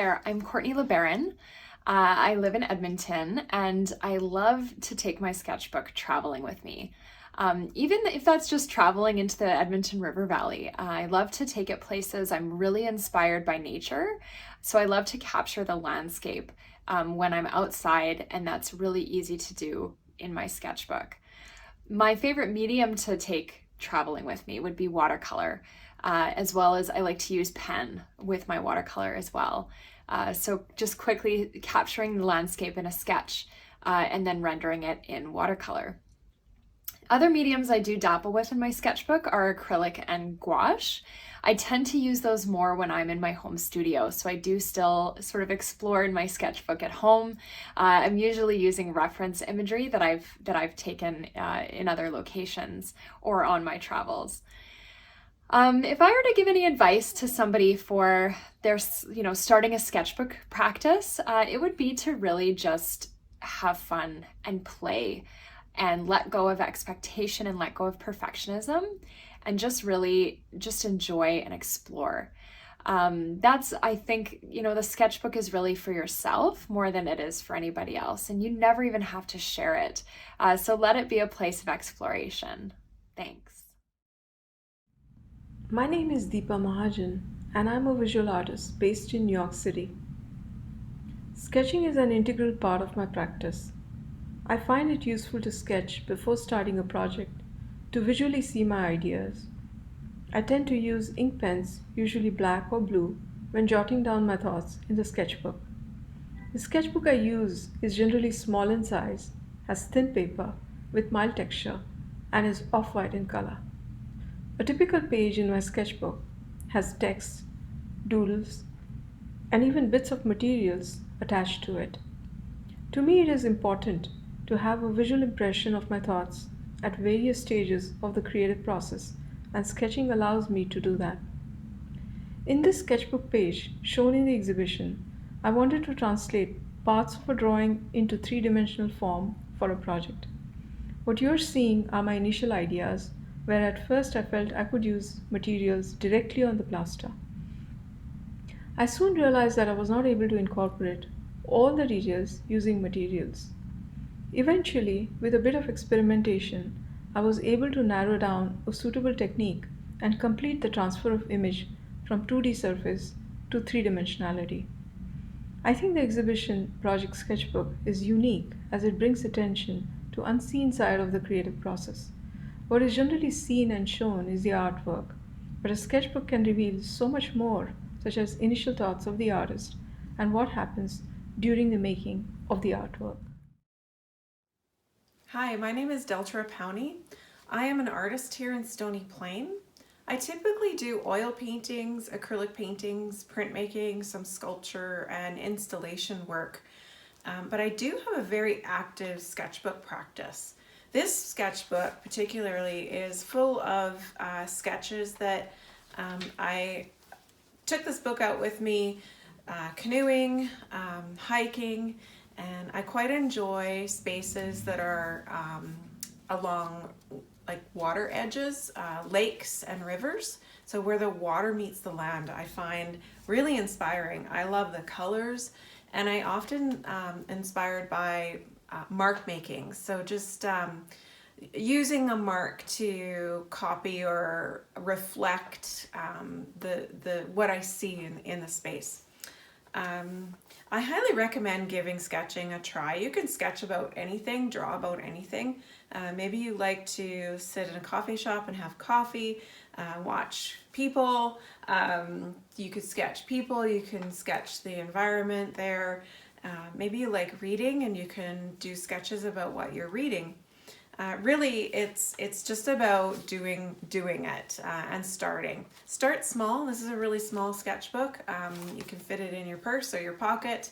there, I'm Courtney Lebaron. I live in Edmonton and I love to take my sketchbook traveling with me. Even if that's just traveling into the Edmonton River Valley, I love to take it places. I'm really inspired by nature, so I love to capture the landscape when I'm outside, and that's really easy to do in my sketchbook. My favorite medium to take traveling with me would be watercolor, as well as I like to use pen with my watercolor as well. So just quickly capturing the landscape in a sketch and then rendering it in watercolor. Other mediums I do dabble with in my sketchbook are acrylic and gouache. I tend to use those more when I'm in my home studio, so I do still sort of explore in my sketchbook at home. I'm usually using reference imagery that I've taken in other locations or on my travels. If I were to give any advice to somebody for their, starting a sketchbook practice, it would be to really just have fun and play and let go of expectation and let go of perfectionism and just really just enjoy and explore. I think, the sketchbook is really for yourself more than it is for anybody else, and you never even have to share it. So let it be a place of exploration. Thanks. My name is Deepa Mahajan, and I'm a visual artist based in New York City. Sketching is an integral part of my practice. I find it useful to sketch before starting a project to visually see my ideas. I tend to use ink pens, usually black or blue, when jotting down my thoughts in the sketchbook. The sketchbook I use is generally small in size, has thin paper with mild texture, and is off-white in color. A typical page in my sketchbook has text, doodles, and even bits of materials attached to it. To me, it is important to have a visual impression of my thoughts at various stages of the creative process, and sketching allows me to do that. In this sketchbook page shown in the exhibition, I wanted to translate parts of a drawing into three-dimensional form for a project. What you're seeing are my initial ideas, where at first I felt I could use materials directly on the plaster. I soon realized that I was not able to incorporate all the details using materials. Eventually, with a bit of experimentation, I was able to narrow down a suitable technique and complete the transfer of image from 2D surface to three-dimensionality. I think the exhibition Project Sketchbook is unique as it brings attention to unseen side of the creative process. What is generally seen and shown is the artwork, but a sketchbook can reveal so much more, such as initial thoughts of the artist and what happens during the making of the artwork. Hi, my name is Deltra Powney. I am an artist here in Stony Plain. I typically do oil paintings, acrylic paintings, printmaking, some sculpture, and installation work. But I do have a very active sketchbook practice. This sketchbook particularly is full of sketches that I took this book out with me canoeing, hiking, and I quite enjoy spaces that are along like water edges, lakes and rivers. So where the water meets the land, I find really inspiring. I love the colors, and I often inspired by mark making. So just using a mark to copy or reflect the what I see in the space. I highly recommend giving sketching a try. You can sketch about anything, draw about anything. Maybe you like to sit in a coffee shop and have coffee, watch people. You could sketch people, you can sketch the environment there. Maybe you like reading and you can do sketches about what you're reading. Really, it's just about doing it and starting. Start small. This is a really small sketchbook. You can fit it in your purse or your pocket,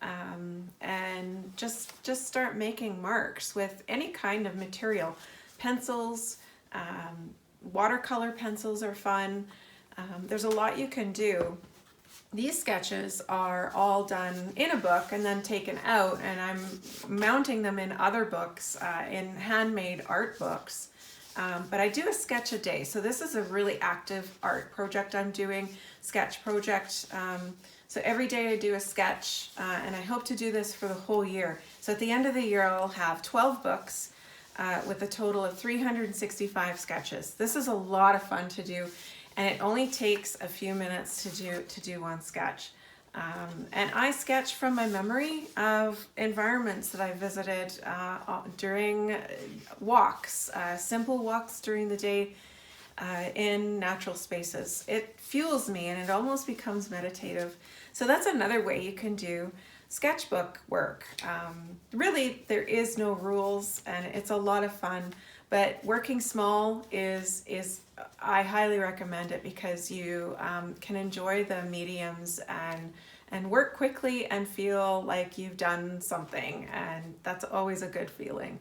and just start making marks with any kind of material. Pencils, watercolor pencils are fun. There's a lot you can do. These sketches are all done in a book and then taken out, and I'm mounting them in other books, in handmade art books. But I do a sketch a day. So this is a really active art project I'm doing, sketch project. So every day I do a sketch, and I hope to do this for the whole year. So at the end of the year, I'll have 12 books with a total of 365 sketches. This is a lot of fun to do, and it only takes a few minutes to do one sketch. And I sketch from my memory of environments that I visited during walks, simple walks during the day in natural spaces. It fuels me and it almost becomes meditative. So that's another way you can do sketchbook work. Really, there is no rules and it's a lot of fun, but working small is I highly recommend it because you can enjoy the mediums and work quickly and feel like you've done something, and that's always a good feeling,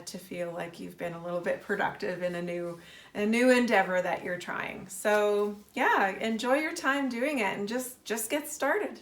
to feel like you've been a little bit productive in a new endeavor that you're trying. So yeah, enjoy your time doing it and just get started.